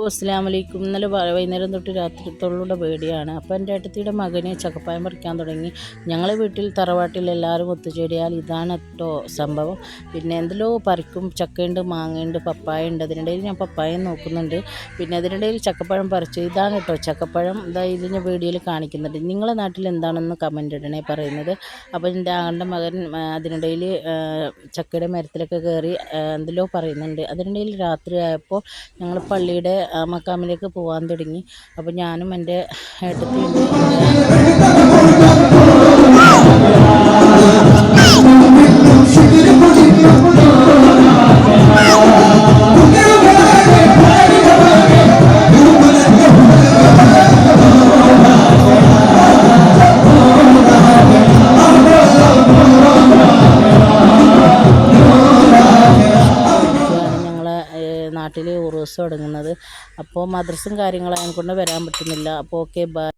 അസ്സലാമു അലൈക്കും. ഇന്നലെ വൈകുന്നേരം തൊട്ട് രാത്രിത്തോളുടെ പേടിയാണ്. അപ്പോൾ എൻ്റെ ഏട്ടത്തിയുടെ മകന് ചക്കപ്പായം പറിക്കാൻ തുടങ്ങി. ഞങ്ങളെ വീട്ടിൽ തറവാട്ടിൽ എല്ലാവരും ഒത്തുചേടിയാൽ ഇതാണ് കേട്ടോ സംഭവം. പിന്നെ എന്തെല്ലോ പറിക്കും. ചക്കയുണ്ട്, മാങ്ങയുണ്ട്, പപ്പായ ഉണ്ട്. അതിനിടയിൽ ഞാൻ പപ്പായം നോക്കുന്നുണ്ട്. പിന്നെ അതിനിടയിൽ ചക്കപ്പഴം പറിച്ചു. ഇതാണ് കേട്ടോ ചക്കപ്പഴം. ഇതാ ഇത് ഞാൻ വീഡിയോയിൽ കാണിക്കുന്നുണ്ട്. നിങ്ങളെ നാട്ടിൽ എന്താണെന്ന് കമൻ്റ് ഇടണേ പറയുന്നത്. അപ്പോൾ എൻ്റെ ആങ്ങളുടെ മകൻ അതിനിടയിൽ ചക്കയുടെ മരത്തിലൊക്കെ കയറി എന്തെല്ലോ പറയുന്നുണ്ട്. അതിനിടയിൽ രാത്രിയായപ്പോൾ ഞങ്ങൾ പള്ളിയുടെ മക്കാമിലേക്ക് പോകാൻ തുടങ്ങി. അപ്പോൾ ഞാനും എൻ്റെ ഏട്ടത്തിയുണ്ട്. നാട്ടിൽ ഉറൂസ് തുടങ്ങുന്നത്. അപ്പോൾ മദ്രസും കാര്യങ്ങളും അതിനെ കൊണ്ട് വരാൻ പറ്റുന്നില്ല. അപ്പോൾ ഓക്കെ ബൈ.